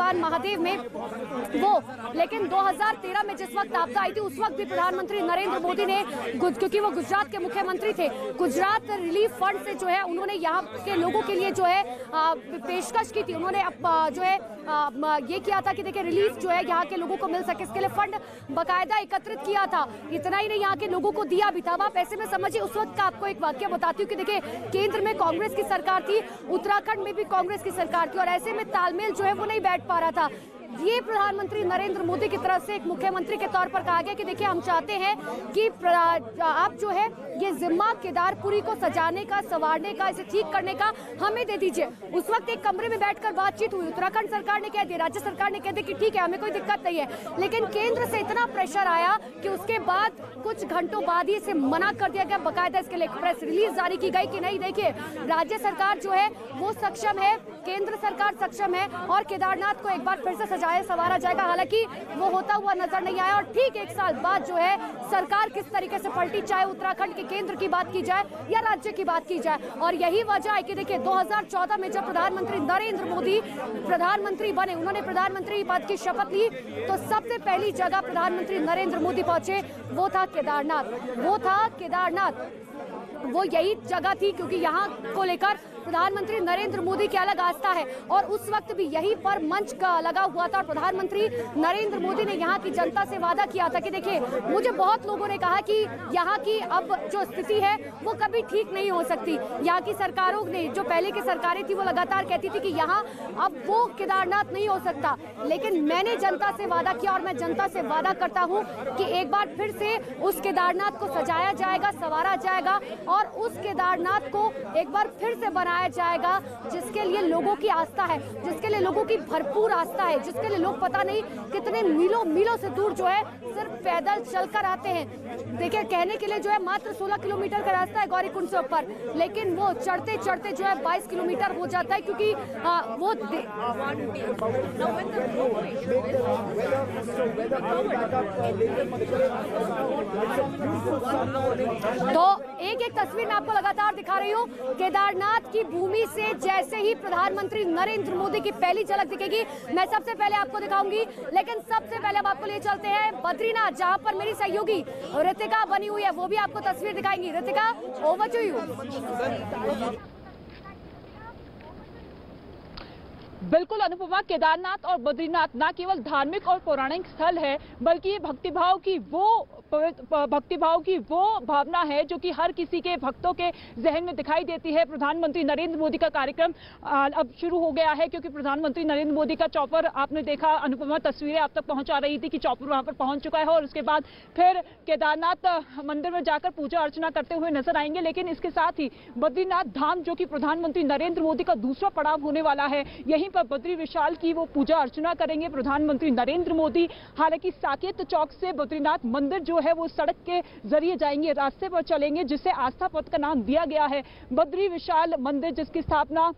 भगवान महादेव में वो, लेकिन 2013 में जिस वक्त आपदा आई थी उस वक्त भी प्रधानमंत्री नरेंद्र मोदी ने, क्योंकि वो गुजरात के मुख्यमंत्री थे, गुजरात रिलीफ फंड से जो है उन्होंने यहाँ के लोगों के लिए जो है पेशकश की थी। उन्होंने जो है ये किया था कि देखिए रिलीफ जो है यहाँ के लोगों को मिल सके, इसके लिए फंड बाकायदा एकत्रित किया था। इतना ही नहीं, यहाँ के लोगों को दिया भी था। आप ऐसे में समझिए, उस वक्त का आपको एक वाक्य बताती हूँ कि देखिए केंद्र में कांग्रेस की सरकार थी, उत्तराखंड में भी कांग्रेस की सरकार थी, और ऐसे में तालमेल जो है वो नहीं बैठ पा रहा था। ये प्रधानमंत्री नरेंद्र मोदी की तरफ से एक मुख्यमंत्री के तौर पर कहा गया कि देखिए हम चाहते हैं कि आप जो है ये जिम्मा केदारपुरी को सजाने का, संवारने का, इसे ठीक करने का हमें दे दीजिए। उस वक्त एक कमरे में बैठकर बातचीत हुई, उत्तराखंड सरकार ने कह दिया, राज्य सरकार ने कह दिया कि ठीक है हमें कोई दिक्कत नहीं है, लेकिन केंद्र से इतना प्रेशर आया कि उसके बाद कुछ घंटों बाद ही इसे मना कर दिया गया। बाकायदा इसके लिए प्रेस रिलीज जारी की गई कि नहीं देखिए राज्य सरकार जो है वो सक्षम है, केंद्र सरकार सक्षम है और केदारनाथ को एक बार फिर से सजाया संवारा जाएगा। हालांकि वो होता हुआ नजर नहीं आया और ठीक एक साल बाद जो है सरकार किस तरीके से पलटी, चाहे उत्तराखंड के केंद्र की बात की जाए या राज्य की बात की जाए। और यही वजह है कि देखिए 2014 में जब प्रधानमंत्री नरेंद्र मोदी प्रधानमंत्री बने, उन्होंने प्रधानमंत्री पद की शपथ ली, तो सबसे पहली जगह प्रधानमंत्री नरेंद्र मोदी पहुंचे वो था केदारनाथ। वो यही जगह थी क्योंकि यहाँ को लेकर प्रधानमंत्री नरेंद्र मोदी की अलग आस्था है और उस वक्त भी यहीं पर मंच का लगा हुआ था। और प्रधानमंत्री नरेंद्र मोदी ने यहाँ की जनता से वादा किया था कि देखिए मुझे बहुत लोगों ने कहा कि यहाँ की अब जो स्थिति है वो कभी ठीक नहीं हो सकती। यहाँ की सरकारों ने, जो पहले की सरकारें थी, वो लगातार कहती थी कि यहाँ अब वो केदारनाथ नहीं हो सकता, लेकिन मैंने जनता से वादा किया और मैं जनता से वादा करता हूँ कि एक बार फिर से उस केदारनाथ को सजाया जाएगा, संवारा जाएगा और उस केदारनाथ को एक बार फिर से बनाया जाएगा जिसके लिए लोगों की आस्था है, जिसके लिए लोगों की भरपूर आस्था है, जिसके लिए लोग पता नहीं कितने मीलों से दूर जो है सिर्फ पैदल चलकर आते हैं। देखिए कहने के लिए जो है मात्र 16 किलोमीटर का रास्ता है गौरीकुंड से ऊपर, लेकिन वो चढ़ते चढ़ते जो है 22 किलोमीटर हो जाता है क्योंकि वो तो एक तस्वीर मैं आपको लगातार दिखा रही हूँ। केदारनाथ की भूमि से जैसे ही प्रधानमंत्री नरेंद्र मोदी की पहली झलक दिखेगी मैं सबसे पहले आपको दिखाऊंगी, लेकिन सबसे पहले अब आपको ले चलते हैं बद्रीनाथ, जहां पर मेरी सहयोगी ऋतिका बनी हुई है, वो भी आपको तस्वीर दिखाएंगी। Ritika, over to you. बिल्कुल अनुपमा, केदारनाथ और बद्रीनाथ न केवल धार्मिक और पौराणिक स्थल है बल्कि ये भक्तिभाव की वो भावना है जो कि हर किसी के भक्तों के जहन में दिखाई देती है। प्रधानमंत्री नरेंद्र मोदी का कार्यक्रम अब शुरू हो गया है क्योंकि प्रधानमंत्री नरेंद्र मोदी का चॉपर, आपने देखा अनुपमा, तस्वीरें आप तक पहुंचा रही थी कि चॉपर वहां पर पहुंच चुका है और उसके बाद फिर केदारनाथ मंदिर में जाकर पूजा अर्चना करते हुए नजर आएंगे। लेकिन इसके साथ ही बद्रीनाथ धाम, जो कि प्रधानमंत्री नरेंद्र मोदी का दूसरा पड़ाव होने वाला है, यहीं पर बद्री विशाल की वो पूजा अर्चना करेंगे प्रधानमंत्री नरेंद्र मोदी। हालांकि साकेत चौक से बद्रीनाथ मंदिर जो है वो सड़क के जरिए जाएंगे, रास्ते पर चलेंगे, जिसे आस्था पथ का नाम दिया गया है। बद्री विशाल मंदिर जिसकी स्थापना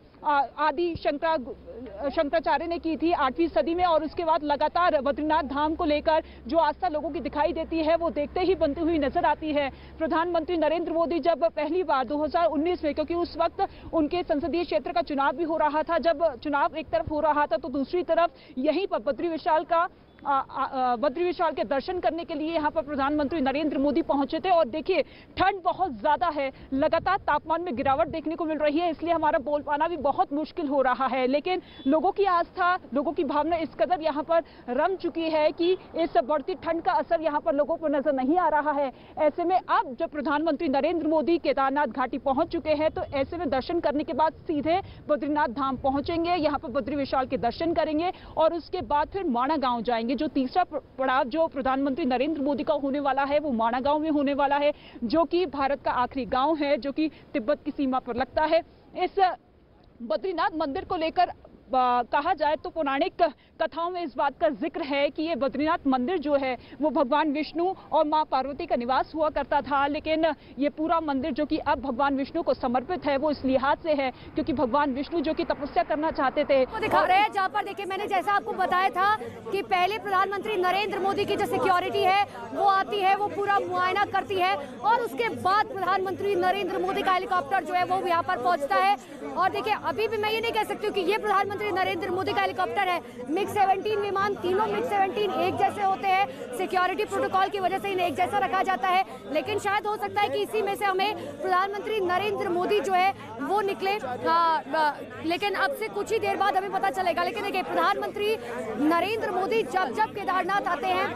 आदि शंकराचार्य ने की थी 8वीं सदी में और उसके बाद लगातार बद्रीनाथ धाम को लेकर जो आस्था लोगों की दिखाई देती है वो देखते ही बनती हुई नजर आती है। प्रधानमंत्री नरेंद्र मोदी जब पहली बार 2019 में, क्योंकि उस वक्त उनके संसदीय क्षेत्र का चुनाव भी हो रहा था, जब चुनाव एक तरफ हो रहा था तो दूसरी तरफ यहीं पर बद्री विशाल के दर्शन करने के लिए यहाँ पर प्रधानमंत्री नरेंद्र मोदी पहुंचे थे। और देखिए ठंड बहुत ज्यादा है, लगातार तापमान में गिरावट देखने को मिल रही है, इसलिए हमारा बोल पाना भी बहुत मुश्किल हो रहा है। लेकिन लोगों की आस्था, लोगों की भावना इस कदर यहाँ पर रम चुकी है कि इस बढ़ती ठंड का असर यहाँ पर लोगों को नजर नहीं आ रहा है। ऐसे में अब जब प्रधानमंत्री नरेंद्र मोदी केदारनाथ घाटी पहुंच चुके हैं तो ऐसे में दर्शन करने के बाद सीधे बद्रीनाथ धाम पहुंचेंगे, यहाँ पर बद्री विशाल के दर्शन करेंगे और उसके बाद फिर माणा गांव जाएंगे। जो तीसरा पड़ाव जो प्रधानमंत्री नरेंद्र मोदी का होने वाला है वो माणा गांव में होने वाला है, जो कि भारत का आखिरी गांव है जो कि तिब्बत की सीमा पर लगता है। इस बद्रीनाथ मंदिर को लेकर कहा जाए तो पौराणिक कथाओं में इस बात का जिक्र है कि ये बद्रीनाथ मंदिर जो है वो भगवान विष्णु और मां पार्वती का निवास हुआ करता था, लेकिन ये पूरा मंदिर जो कि अब भगवान विष्णु को समर्पित है वो इस लिहाज से है क्योंकि भगवान विष्णु जो कि तपस्या करना चाहते थे वो दिखा रहे हैं। जहाँ पर देखिए मैंने जैसा आपको बताया था कि पहले प्रधानमंत्री नरेंद्र मोदी की जो सिक्योरिटी है वो आती है, वो पूरा मुआयना करती है और उसके बाद प्रधानमंत्री नरेंद्र मोदी का हेलीकॉप्टर जो है वो यहाँ पर पहुंचता है। और देखिए अभी भी मैं ये नहीं कह सकती हूँ कि ये प्रधानमंत्री प्रधानमंत्री नरेंद्र मोदी का हेलीकॉप्टर है। MiG-17 विमान, तीनों MiG-17 एक जैसे होते हैं, सिक्योरिटी प्रोटोकॉल की वजह से इन्हें एक जैसा रखा जाता है। लेकिन शायद हो सकता है कि इसी में से हमें प्रधानमंत्री नरेंद्र मोदी जो है वो निकले, लेकिन अब से कुछ ही देर बाद हमें पता चलेगा। लेकिन देखिए, प्रधानमंत्री नरेंद्र मोदी जब जब केदारनाथ आते हैं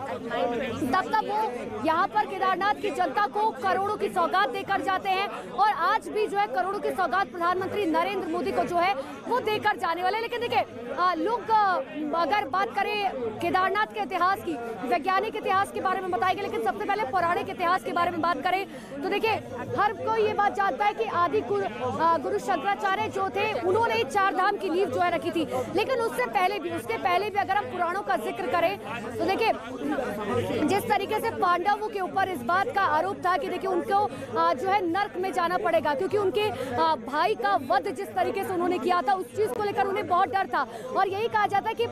तब तब वो यहाँ पर केदारनाथ की जनता को करोड़ों की सौगात देकर जाते हैं, और आज भी जो है करोड़ों की सौगात प्रधानमंत्री नरेंद्र मोदी को जो है वो देकर जाने वाले। लेकिन देखिए, लोग अगर बात करें केदारनाथ के इतिहास की, वैज्ञानिक इतिहास के बारे में बताएंगे, लेकिन सबसे पहले पौराणिक इतिहास के बारे में बात करें तो देखिए, हर कोई ये बात जानता है कि आदि गुरु शंकराचार्य जो थे उन्होंने 4 धाम की नींव जो है रखी थी। लेकिन उसके पहले भी अगर हम पुराणों का जिक्र करें तो देखिए, जिस तरीके से पांडवों के ऊपर इस बात का आरोप था कि देखिए उनको जो है नर्क में जाना पड़ेगा, क्योंकि उनके भाई का वध जिस तरीके से उन्होंने किया था उस चीज को लेकर उन्हें बहुत डर था। और यही कहा जाता है कि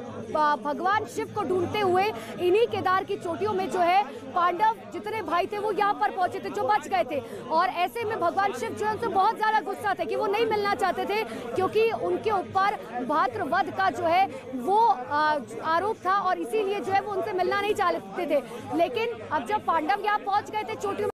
भगवान शिव को ढूंढते हुए इन्हीं केदार की चोटियों में जो है पांडव जितने भाई थे वो यहाँ पर पहुंचे थे, जो बच गए थे। और ऐसे में भगवान शिव जो है उनसे बहुत ज्यादा गुस्सा थे कि वो नहीं मिलना चाहते थे, क्योंकि उनके ऊपर भातृवध का जो है वो आरोप था, और इसीलिए जो है वो उनसे मिलना नहीं चाहते थे। लेकिन अब जब पांडव यहाँ पहुंच गए थे चोटियों